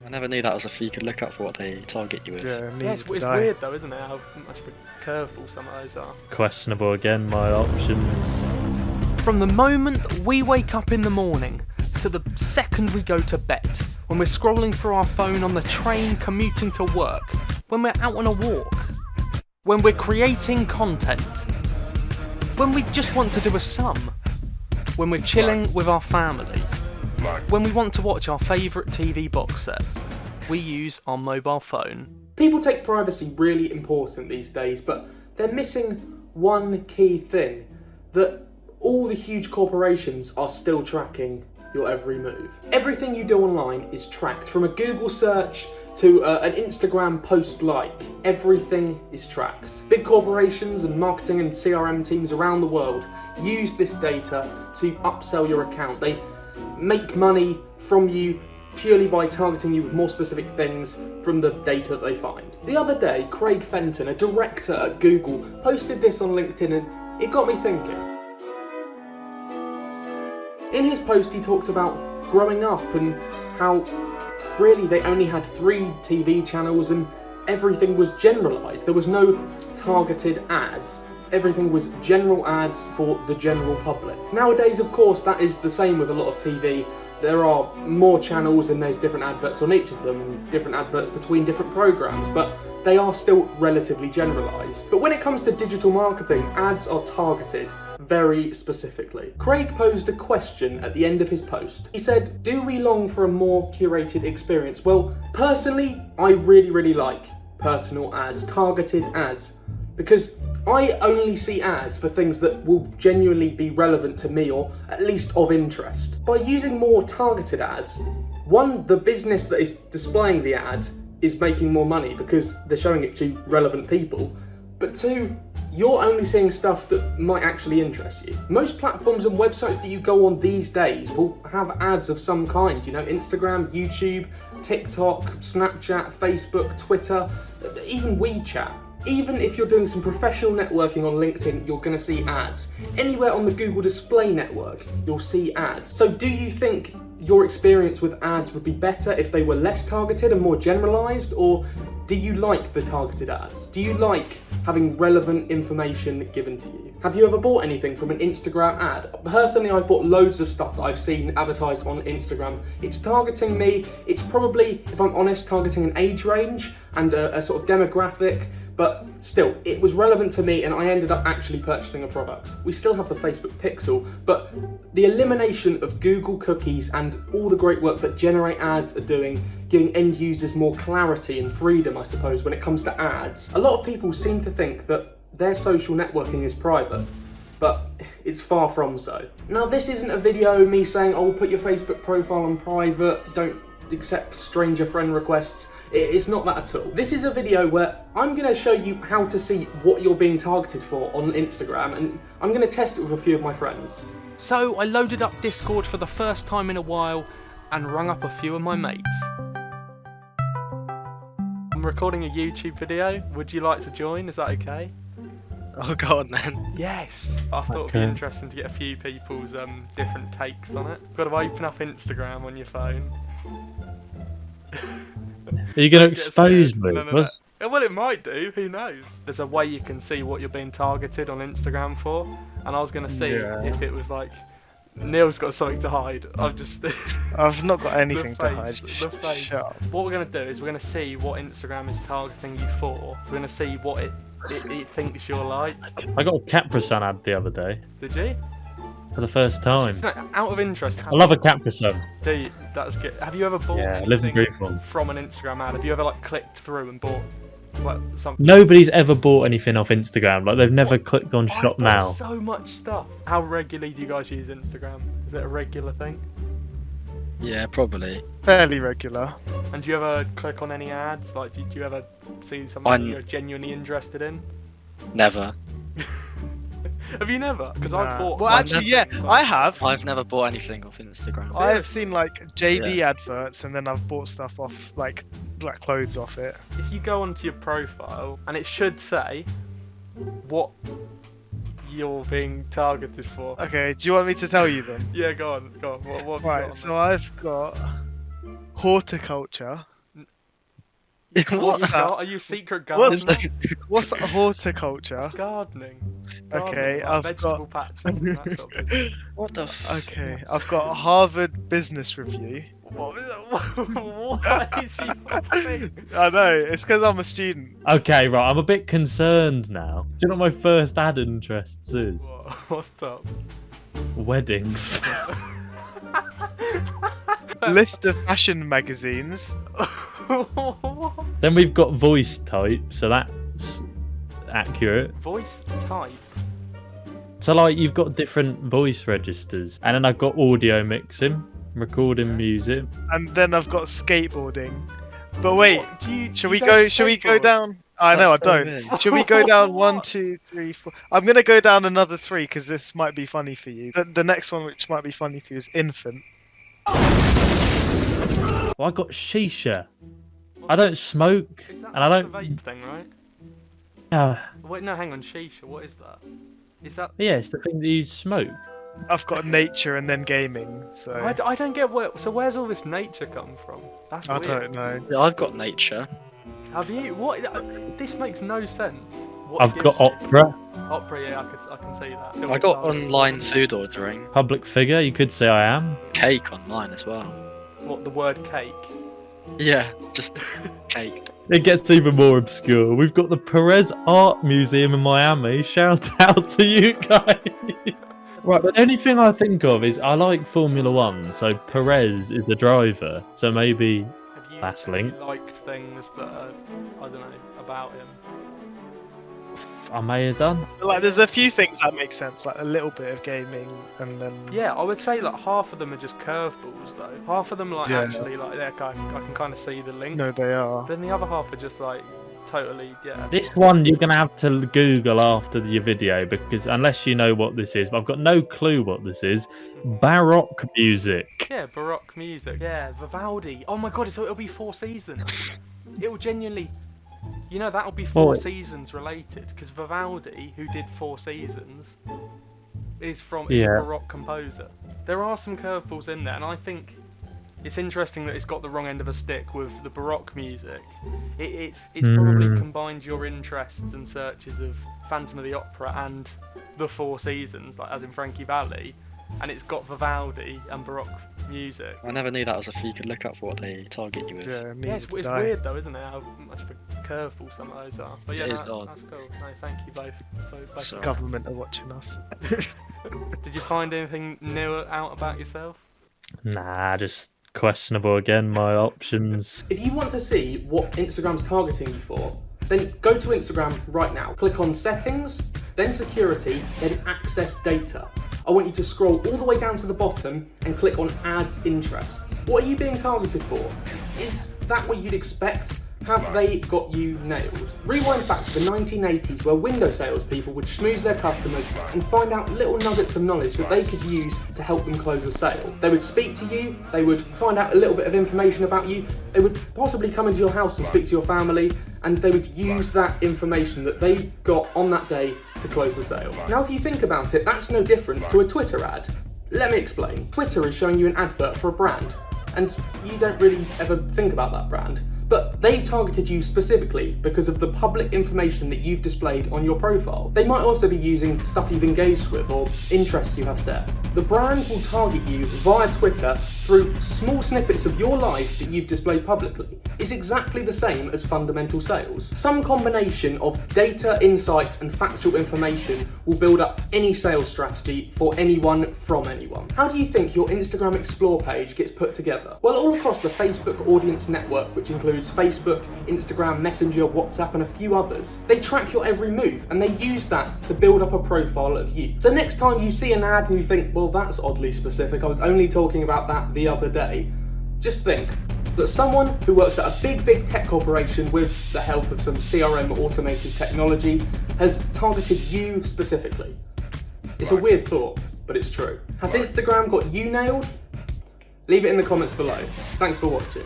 I never knew that was a feat you could look up for what they target you with. Yeah, Yeah, it's weird though, isn't it? How much of a curveball some of those are. Questionable again, my options. From the moment we wake up in the morning to the second we go to bed, when we're scrolling through our phone on the train commuting to work, when we're out on a walk, when we're creating content, when we just want to do a sum, when we're chilling with our family, when we want to watch our favourite TV box sets, we use our mobile phone. People take privacy really important these days, but they're missing one key thing, that all the huge corporations are still tracking your every move. Everything you do online is tracked, from a Google search to an Instagram post like. Everything is tracked. Big corporations and marketing and CRM teams around the world use this data to upsell your account. They make money from you purely by targeting you with more specific things from the data that they find. The other day, Craig Fenton, a director at Google, posted this on LinkedIn and it got me thinking. In his post he talked about growing up and how really they only had 3 TV channels and everything was generalised. There was no targeted ads. Everything was general ads for the general public. Nowadays, of course, that is the same with a lot of TV. There are more channels and there's different adverts on each of them and different adverts between different programs, but they are still relatively generalised. But when it comes to digital marketing, ads are targeted very specifically. Craig posed a question at the end of his post. He said, do we long for a more curated experience? Well, personally, I really like personal ads, targeted ads, because I only see ads for things that will genuinely be relevant to me or at least of interest. By using more targeted ads, one, the business that is displaying the ad is making more money because they're showing it to relevant people, but 2, you're only seeing stuff that might actually interest you. Most platforms and websites that you go on these days will have ads of some kind, you know, Instagram, YouTube, TikTok, Snapchat, Facebook, Twitter, even WeChat. Even if you're doing some professional networking on LinkedIn, you're going to see ads. Anywhere on the Google Display Network, you'll see ads. So do you think your experience with ads would be better if they were less targeted and more generalised, or do you like the targeted ads? Do you like having relevant information given to you? Have you ever bought anything from an Instagram ad? Personally, I've bought loads of stuff that I've seen advertised on Instagram. It's targeting me. It's probably, if I'm honest, targeting an age range and a sort of demographic, but still, it was relevant to me and I ended up actually purchasing a product. We still have the Facebook Pixel, but the elimination of Google cookies and all the great work that Generate Ads are doing, giving end users more clarity and freedom, I suppose, when it comes to ads. A lot of people seem to think that their social networking is private, but it's far from so. Now, this isn't a video me saying, oh, put your Facebook profile on private, don't accept stranger friend requests. It's not that at all. This is a video where I'm going to show you how to see what you're being targeted for on Instagram, and I'm going to test it with a few of my friends. So I loaded up Discord for the first time in a while and rung up a few of my mates. I'm recording a YouTube video. Would you like to join? Is that okay? Oh, go on then. Yes. I thought it'd be interesting to get a few people's different takes on it. Got to open up Instagram on your phone. Are you going to expose me? No. Well, it might do. Who knows? There's a way you can see what you're being targeted on Instagram for, and I was going to see if it was like, Neil's got something to hide. I've not got anything to hide. The face. Shut up. What we're going to do is we're going to see what Instagram is targeting you for. So we're going to see what it thinks you're like. I got a Capri-Sun ad the other day. Did you? For the first time. No, out of interest, I love a Capri-Sun. That's good. Have you ever bought live and breathe one from an Instagram ad? Have you ever like clicked through and bought like something? Nobody's ever bought anything off Instagram. Like they've never clicked on Shop Now. So much stuff. How regularly do you guys use Instagram? Is it a regular thing? Yeah, probably. Fairly regular. And do you ever click on any ads? Like, do you ever see something you're genuinely interested in? Never. Have you never? Because I've bought. Well, actually, yeah, I have. I've never bought anything off Instagram. I have seen like JD adverts, and then I've bought stuff off, like clothes off it. If you go onto your profile, and it should say what you're being targeted for. Okay, do you want me to tell you then? Yeah, go on. What have you got on Right, so I've got horticulture, What? that? Are you a secret What's gardener? What's horticulture? Gardening. Okay, Gardening, like I've vegetable got. patches and that sort of business. What the? Okay, I've got Harvard Business Review. What is your thing? I know, it's because I'm a student. Okay, right. I'm a bit concerned now. Do you know what my first ad interests is? What's up? Weddings. List of fashion magazines. Then we've got voice type, so that's accurate. Voice type. So like you've got different voice registers, and then I've got audio mixing, recording music. And then I've got skateboarding. But wait, What, shall we go skateboard? down? I know I That's so don't. weird. Should we go down one, What? 2, 3, 4? I'm gonna go down another 3 because this might be funny for you. The next one, which might be funny for you, is infant. Well, I got shisha. I don't smoke, Is that and I the don't. vape thing, right? Wait, No, hang on, shisha. What is that? Is that? yeah, it's the thing that you smoke. I've got nature and then gaming. So I don't get where. So where's all this nature come from? That's I weird. don't know. Yeah, I've got nature. Have you? What? This makes no sense. What I've got gives you- opera, Opera, yeah, I can see that. I got online food ordering. public figure. You could say I am. Cake online as well. What, the word cake? Yeah, just cake. It gets even more obscure. We've got the Perez Art Museum in Miami. Shout out to you guys. Right, but the only thing I think of is I like Formula One, so Perez is the driver. So maybe That's Have you linked. liked things that are, I don't know, about him? I may have done. Like, there's a few things that make sense, like a little bit of gaming, and then Yeah, I would say like half of them are just curveballs though. Half of them like Yeah. actually like I can kind of see the link. no, they are. Then the other half are just like totally This one you're going to have to Google after your video because unless you know what this is, but I've got no clue what this is. Baroque music. Yeah, Baroque music. Yeah, Vivaldi. Oh my god, so it'll be Four Seasons. It'll genuinely, you know, that'll be Four What? Seasons related because Vivaldi, who did Four Seasons, is a Yeah. Baroque composer. There are some curveballs in there, and I think it's interesting that it's got the wrong end of a stick with the Baroque music. It's probably combined your interests and searches of Phantom of the Opera and the Four Seasons, like as in Frankie Valli, and it's got Vivaldi and Baroque music. I never knew that was a few you could look up what they target you with. Yeah, Yeah, it's weird though, isn't it? How much of a curveball some of those are. But yeah, It no, is that's odd. cool. No, thank you both. both So- Government are watching us. Did you find anything new out about yourself? Nah, just questionable again, my options. If you want to see what Instagram's targeting you for, then go to Instagram right now. Click on Settings, then Security, then Access Data. I want you to scroll all the way down to the bottom and click on Ads Interests. What are you being targeted for? Is that what you'd expect? Have they got you nailed? Rewind back to the 1980s where window salespeople would schmooze their customers and find out little nuggets of knowledge that they could use to help them close a sale. They would speak to you, they would find out a little bit of information about you, they would possibly come into your house and speak to your family, and they would use that information that they got on that day to close the sale. Now if you think about it, that's no different to a Twitter ad. Let me explain. Twitter is showing you an advert for a brand, and you don't really ever think about that brand. But they've targeted you specifically because of the public information that you've displayed on your profile. They might also be using stuff you've engaged with or interests you have set. The brand will target you via Twitter through small snippets of your life that you've displayed publicly. It's exactly the same as fundamental sales. Some combination of data, insights, and factual information will build up any sales strategy for anyone from anyone. How do you think your Instagram Explore page gets put together? Well, all across the Facebook audience network, which includes Facebook, Instagram, Messenger, WhatsApp, and a few others, they track your every move and they use that to build up a profile of you. So next time you see an ad and you think, well, that's oddly specific, I was only talking about that the other day, just think that someone who works at a big tech corporation with the help of some CRM automated technology has targeted you specifically. It's a weird thought, but it's true. Has Instagram got you nailed? Leave it in the comments below. Thanks for watching.